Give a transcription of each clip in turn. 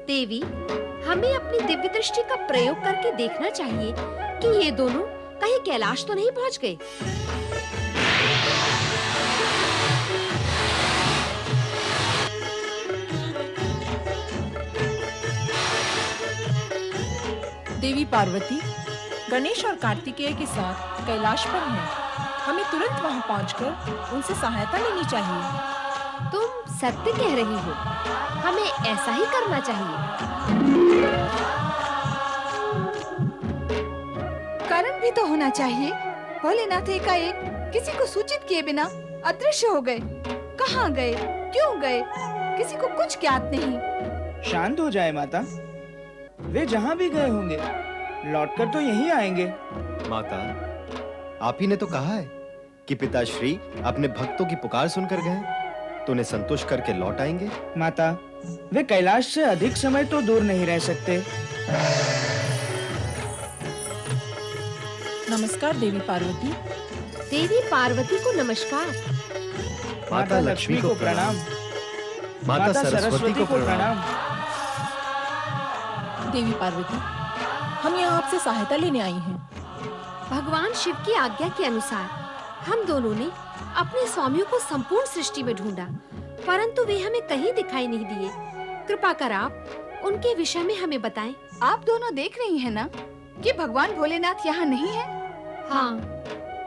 देवी, हमें अपनी दिव्य दृष्टि का प्रयोग करके देखना चाहिए कि ये दोनों कहीं कैलाश तो नहीं पहुंच गए। देवी पार्वती गणेश और कार्तिकेय के साथ कैलाश पर हैं। हमें तुरंत वहां पहुंचकर उनसे सहायता लेनी चाहिए। तुम सत्य कह रही हो, हमें ऐसा ही करना चाहिए। कारण भी तो होना चाहिए। भोलेनाथ एकाएक किसी को सूचित किए बिना अदृश्य हो गए। कहाँ गए, क्यों गए, किसी को कुछ ज्ञात नहीं। शांत हो जाए माता, वे जहाँ भी गए होंगे लौटकर तो यहीं आएंगे। माता, आप ही ने तो कहा है कि पिताश्री अपने भक्तों की पुकार सुनकर गए तो उन्हें संतुष्ट करके लौट आएंगे। माता, वे कैलाश से अधिक समय तो दूर नहीं रह सकते। नमस्कार देवी पार्वती। देवी पार्वती को नमस्कार। माता लक्ष्मी को प्रणाम। माता सरस्वती को प्रणाम। देवी पार्वती, हम यहाँ आपसे सहायता लेने आई हैं। भगवान शिव की आज्ञा के अनुसार हम दोनों ने अपने स्वामियों को संपूर्ण सृष्टि में ढूंढा, परंतु वे हमें कहीं दिखाई नहीं दिए। कृपा कर आप उनके विषय में हमें बताएं। आप दोनों देख रही हैं ना कि भगवान भोलेनाथ यहाँ नहीं है। हाँ,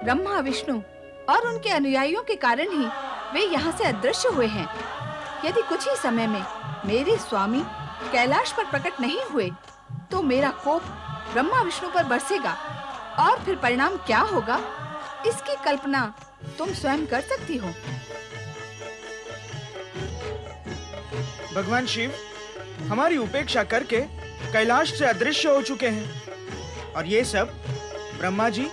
ब्रह्मा, विष्णु और उनके अनुयायियों के कारण ही वे यहाँ से अदृश्य हुए हैं। यदि कुछ ही समय में मेरे स्वामी कैलाश पर प्रकट नहीं हुए तो मेरा कोप ब्रह्मा विष्णु पर बरसेगा और फिर परिणाम क्या होगा, इसकी कल्पना तुम स्वयं कर सकती हो। भगवान शिव हमारी उपेक्षा करके कैलाश से अदृश्य हो चुके हैं और ये सब ब्रह्मा जी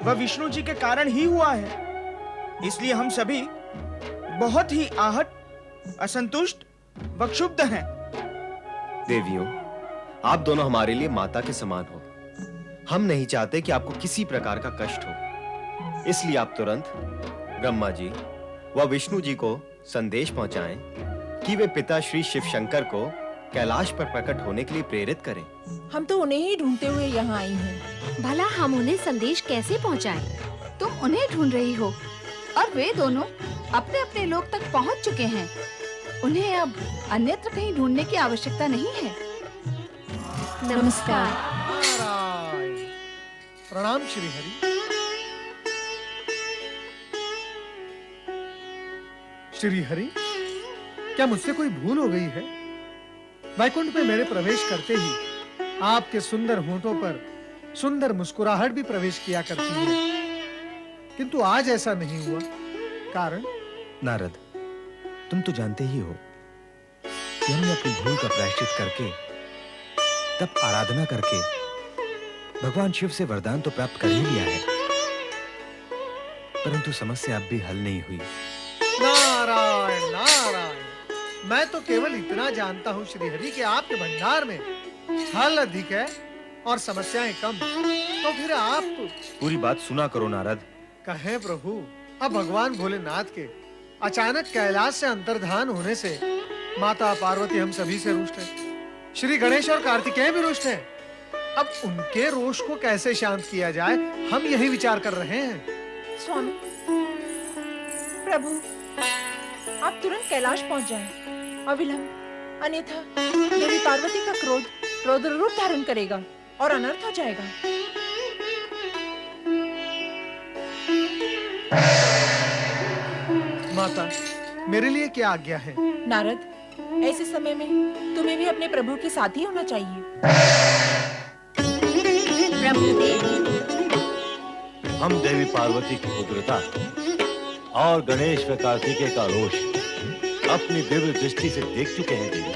व विष्णु जी के कारण ही हुआ है। इसलिए हम सभी बहुत ही आहत, असंतुष्ट व क्षुब्ध हैं। देवियों, आप दोनों हमारे लिए माता के समान हो। हम नहीं चाहते कि आपको किसी प्रकार का कष्ट हो, इसलिए आप तुरंत ब्रह्मा जी व विष्णु जी को संदेश पहुंचाएं कि वे पिता श्री शिव शंकर को कैलाश पर प्रकट होने के लिए प्रेरित करें। हम तो उन्हें ही ढूंढते हुए यहाँ आई हैं। भला हम उन्हें संदेश कैसे पहुंचाएं? तुम उन्हें ढूंढ रही हो और वे दोनों अपने अपने लोक तक पहुँच चुके हैं। उन्हें अब अन्यत्र कहीं ढूंढने की आवश्यकता नहीं है। नमस्कार। नारायण। प्रणाम श्री हरि। श्री हरि, क्या मुझसे कोई भूल हो गई है? वैकुंठ में मेरे प्रवेश करते ही आपके सुंदर होठों पर सुंदर मुस्कुराहट भी प्रवेश किया करती है, किंतु आज ऐसा नहीं हुआ। कारण? नारद, तुम तो जानते ही हो कि हमने अपनी भूल का प्रायश्चित करके, तब आराधना करके भगवान शिव से वरदान तो प्राप्त कर ही लिया है, परंतु समस्या अब भी हल नहीं हुई। नारायण नारायण। मैं तो केवल इतना जानता हूँ श्री हरि कि आपके भंडार में फल अधिक है और समस्याएं कम। तो फिर आप पूरी बात सुना करो नारद। कहें प्रभु, अब भगवान भोलेनाथ के अचानक कैलाश से अंतर्धान होने से माता पार्वती हम सभी से रुष्ट है। श्री गणेश और कार्तिकेय भी रुष्ट हैं। अब उनके रोष को कैसे शांत किया जाए, हम यही विचार कर रहे हैं। स्वामी, प्रभु, आप तुरंत कैलाश पहुंच जाएं, अविलंब, अन्यथा देवी पार्वती का क्रोध रौद्र रूप धारण करेगा और अनर्थ हो जाएगा। माता, मेरे लिए क्या आज्ञा है? नारद, ऐसे समय में तुम्हें भी अपने प्रभु के साथ ही होना चाहिए। ब्रह्मदेव, हम देवी पार्वती की उग्रता और गणेश व कार्तिकेय का रोष अपनी दिव्य दृष्टि से देख चुके हैं देवी,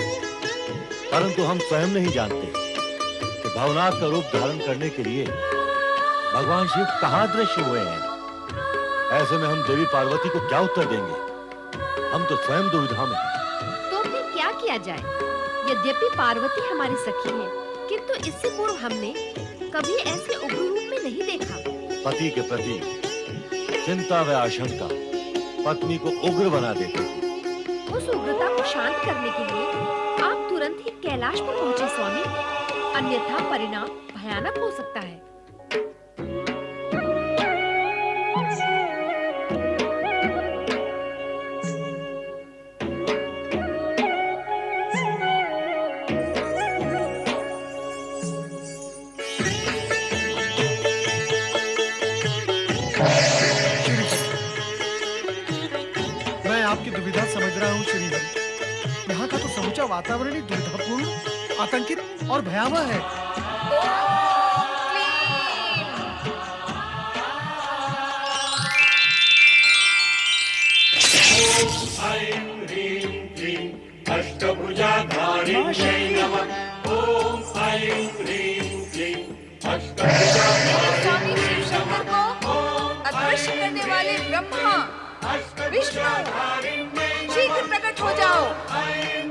परंतु हम स्वयं नहीं जानते कि भवनाथ का रूप धारण करने के लिए भगवान शिव कहाँ दृश्य हुए हैं। ऐसे में हम देवी पार्वती को क्या उत्तर देंगे? हम तो स्वयं दुविधा में हैं। तो फिर क्या किया जाए? यद्यपि पार्वती हमारी सखी है, किंतु इससे पूर्व हमने कभी ऐसे उग्र रूप में नहीं देखा। पति के प्रति चिंता व आशंका पत्नी को उग्र बना देती है। उस उग्रता को शांत करने के लिए आप तुरंत ही कैलाश पर पहुंचे स्वामी, अन्यथा परिणाम भयानक हो सकता है। मैं आपकी दुविधा समझ रहा हूँ श्रीहरि। यहाँ का तो समूचा वातावरण ही दुविधापूर्ण, आतंकित और भयावह है। स्वामी शिव शंकर को अदृश्य करने वाले ब्रह्मा विष्णु, शीघ्र प्रकट हो जाओ,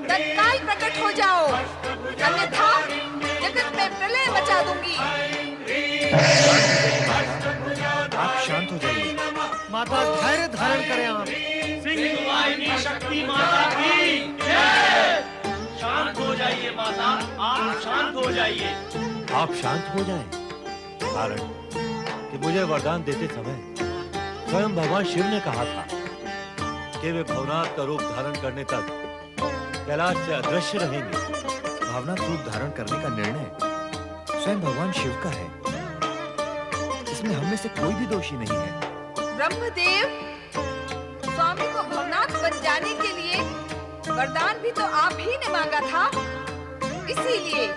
तत्काल प्रकट हो जाओ, अन्यथा जगत में प्रलय मचा दूंगी। आप शांत हो जाइए। माता धैर्य धारण करें आप। सिंधुवाहिनी शक्ति माता की जय। शांत हो जाइए माता, आप शांत हो जाइए। आप शांत हो जाएं, कारण कि मुझे वरदान देते समय स्वयं भगवान शिव ने कहा था कि वे भवनाथ का रूप धारण करने तक कैलाश से अदृश्य रहेंगे। भावनात्मक रूप धारण करने का निर्णय स्वयं भगवान शिव का है। इसमें हम में से कोई भी दोषी नहीं है। ब्रह्मदेव, स्वामी को भवनाथ बन जाने के लिए वरदान भी तो आप ही ने मांगा था, इसीलिए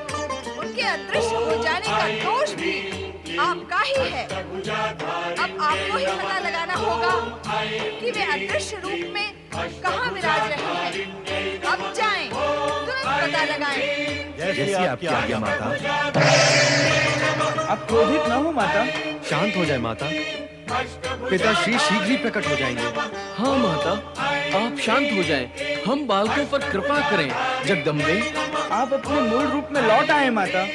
उनके अदृश्य हो जाने का दोष भी आपका ही है। अब आपको ही पता लगाना होगा कि वे अदृश्य रूप में कहाँ विराज रहे हैं। अब जाएं, तुरंत पता लगाएं। जैसी आपकी आज्ञा माता। आप क्रोधित न हो माता। शांत हो जाए माता, पिताश्री शीघ्र ही प्रकट हो जाएंगे। हाँ माता, आप शांत हो जाएं। हम बालकों पर कृपा करें। जगदम्बे, आप अपने मूल रूप में लौट आए माता।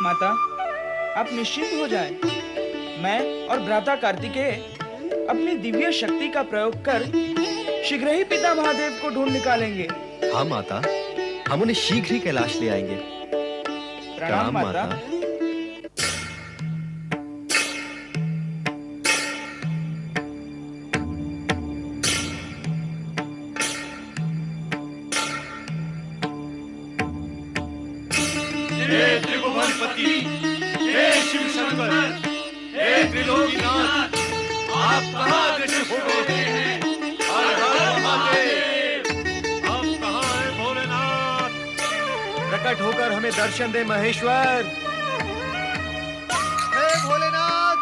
माता, आप निश्चिंत हो जाएं। मैं और भ्राता कार्तिकेय अपनी दिव्य शक्ति का प्रयोग कर शीघ्र ही पिता महादेव को ढूंढ निकालेंगे। हाँ माता, हम उन्हें शीघ्र ही कैलाश ले आएंगे। प्रणाम माता। हे त्रिभुवनपति, हे शिव शंकर, हे त्रिलोकीनाथ, आप कहाँ दृश्य हो गए हैं? हर हर महादेव। आप कहाँ हैं भोलेनाथ? प्रकट होकर हमें दर्शन दे महेश्वर। हे भोलेनाथ,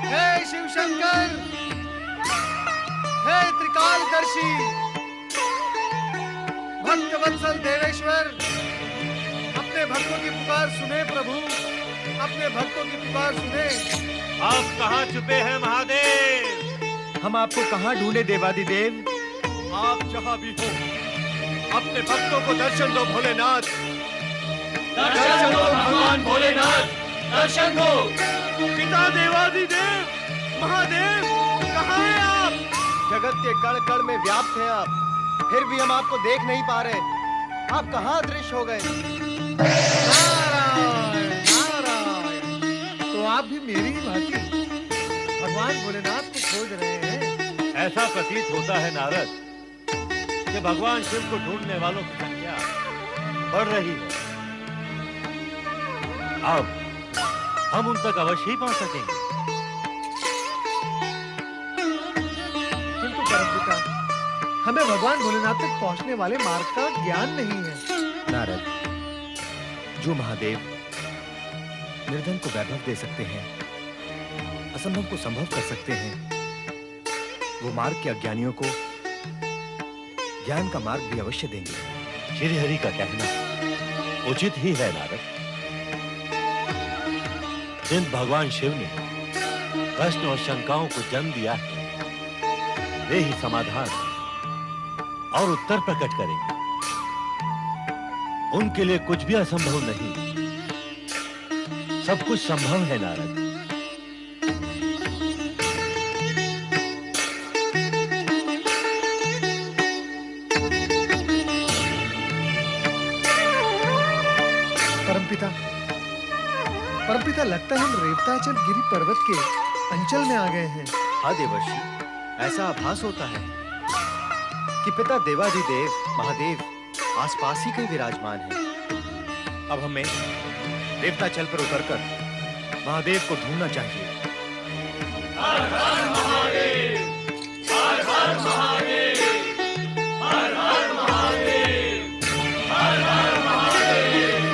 हे शिव शंकर, हे त्रिकालदर्शी, भक्त वत्सल देवेश्वर, अपने भक्तों की पुकार सुने प्रभु, अपने भक्तों की पुकार सुने। आप कहाँ छुपे हैं महादेव? हम आपको कहाँ ढूंढे देवादिदेव? आप जहाँ भी हो, अपने भक्तों को दर्शन दो भोलेनाथ। दर्शन दो भगवान भोलेनाथ, दर्शन दो। पिता देवादिदेव, महादेव, कहाँ हैं आप? जगत के कण कण में व्याप्त हैं आप, फिर भी हम आपको देख नहीं पा रहे। आप कहाँ अदृश्य हो गए? नारायण नारायण, तो आप भी मेरी ही भांति भगवान भोलेनाथ को खोज रहे हैं। ऐसा प्रतीत होता है नारद कि भगवान शिव को ढूंढने वालों की संख्या बढ़ रही है। अब हम उन तक अवश्य ही पहुंच सकेंगे। किंतु परमपिता, हमें भगवान भोलेनाथ तक पहुंचने वाले मार्ग का ज्ञान नहीं है। नारद, जो महादेव निर्धन को वैभव दे सकते हैं, असंभव को संभव कर सकते हैं, वो मार्ग के अज्ञानियों को ज्ञान का मार्ग भी अवश्य देंगे। श्री हरि का कहना उचित ही है नारद। जिन भगवान शिव ने प्रश्न और शंकाओं को जन्म दिया है, वे ही समाधान और उत्तर प्रकट करेंगे। उनके लिए कुछ भी असंभव नहीं, सब कुछ संभव है नारद। परमपिता, लगता है हम रेवताचल गिरि पर्वत के अंचल में आ गए हैं। हाँ देवर्षि, ऐसा आभास होता है कि पिता देवाधिदेव महादेव आसपास ही कहीं विराजमान है। अब हमें रेवताचल पर उतरकर महादेव को ढूंढना चाहिए। हर हर महादेव, हर हर महादेव, हर हर महादेव, हर हर महादेव।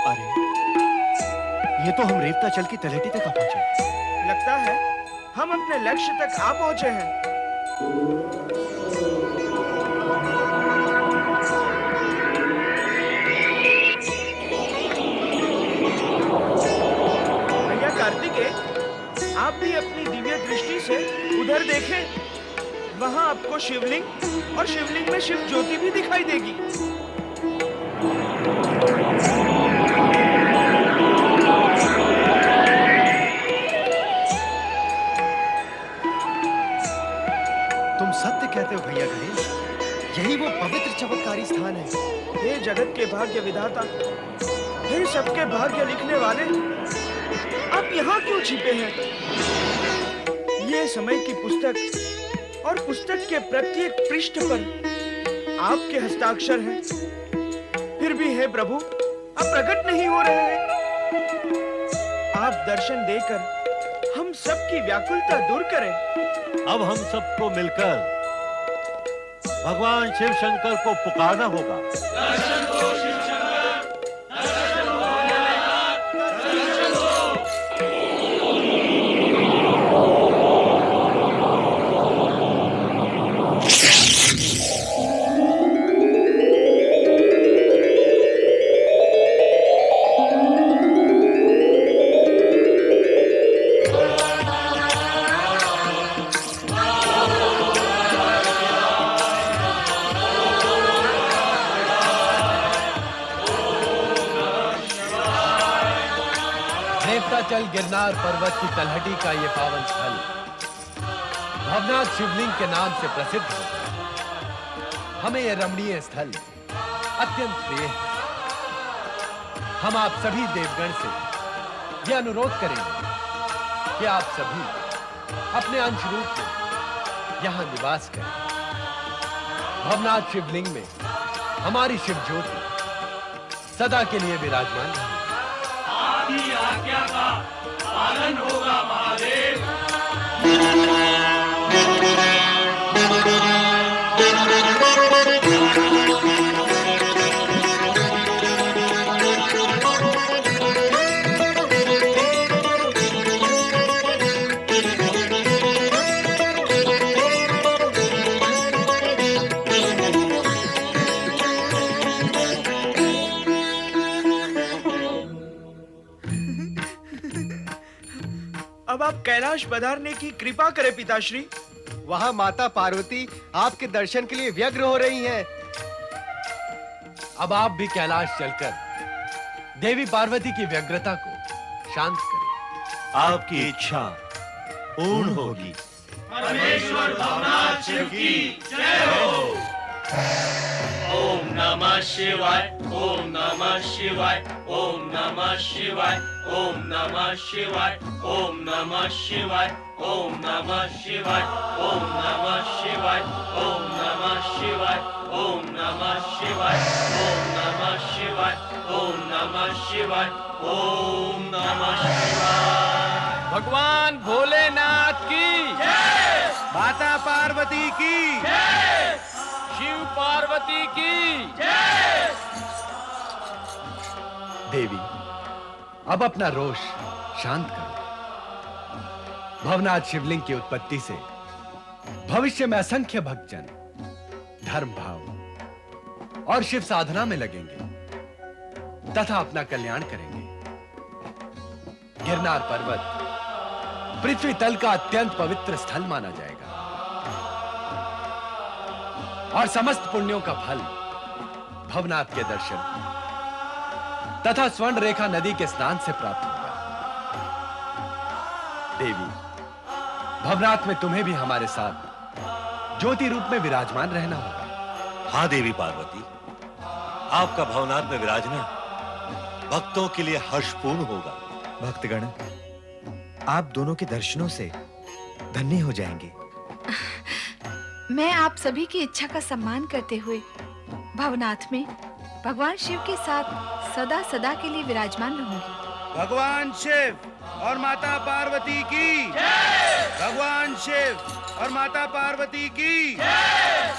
अरे, ये तो हम रेवताचल की तलहटी तक आ पहुंचे। लगता है हम अपने लक्ष्य तक आ पहुंचे हैं। भैया कार्तिकेय, आप भी अपनी दिव्य दृष्टि से उधर देखें। वहां आपको शिवलिंग और शिवलिंग में शिव ज्योति भी दिखाई देगी। सत्य कहते हो भैया गणेश, यही वो पवित्र चमत्कारी स्थान है। हे जगत के भाग्य विधाता, हे सबके भाग्य लिखने वाले, आप यहाँ क्यों छिपे हैं? ये समय की पुस्तक और पुस्तक के प्रत्येक पृष्ठ पर आपके हस्ताक्षर हैं। फिर भी हे प्रभु, आप प्रकट नहीं हो रहे हैं। आप दर्शन देकर हम सबकी व्याकुलता दूर करें। अब हम सबको मिलकर भगवान शिव शंकर को पुकारना होगा। दर्शन दो शिव शंकर, दर्शन दो भोलेनाथ, दर्शन दो। रेवताचल गिरनार पर्वत की तलहटी का ये पावन स्थल भवनाथ शिवलिंग के नाम से प्रसिद्ध है। हमें यह रमणीय स्थल अत्यंत प्रिय है। हम आप सभी देवगण से यह अनुरोध करेंगे कि आप सभी अपने अंश रूप में यहाँ निवास करें। भवनाथ शिवलिंग में हमारी शिव ज्योति सदा के लिए विराजमान है। आपकी आज्ञा का पालन होगा महादेव। अब आप कैलाश पधारने की कृपा करें पिताश्री। वहां माता पार्वती आपके दर्शन के लिए व्यग्र हो रही हैं। अब आप भी कैलाश चलकर देवी पार्वती की व्यग्रता को शांत करें। आपकी इच्छा पूर्ण होगी। परमेश्वर भवनाथ शिव की जय हो। ओम नमः शिवाय, ओम नमः शिवाय, ओम नमः शिवाय, ओम नमः शिवाय, ओम नमः शिवाय, ओम नमः शिवाय, ओम नमः शिवाय, ओम नमः शिवाय, ओम नमः शिवाय, ओम नमः शिवाय, ओम नमः शिवाय, ओम नमः शिवाय। भगवान भोलेनाथ की जय, माता पार्वती की जय, शिव पार्वती की जय। देवी, अब अपना रोष शांत करो। भवनाथ शिवलिंग की उत्पत्ति से भविष्य में असंख्य भक्तजन धर्म भाव और शिव साधना में लगेंगे तथा अपना कल्याण करेंगे। गिरनार पर्वत पृथ्वी तल का अत्यंत पवित्र स्थल माना जाएगा। और समस्त पुण्यों का फल भवनाथ के दर्शन तथा स्वर्ण रेखा नदी के स्नान से प्राप्त होगा। देवी, भवनाथ में तुम्हें भी हमारे साथ ज्योति रूप में विराजमान रहना होगा। हाँ देवी पार्वती, आपका भवनाथ में विराजना भक्तों के लिए हर्षपूर्ण होगा। भक्तगण, आप दोनों के दर्शनों से धन्य हो जाएंगे। मैं आप सभी की इच्छा का सम्मान करते हुए भवनाथ में भगवान शिव के साथ सदा सदा के लिए विराजमान रहूंगी। भगवान शिव और माता पार्वती की जय! भगवान शिव और माता पार्वती की जय!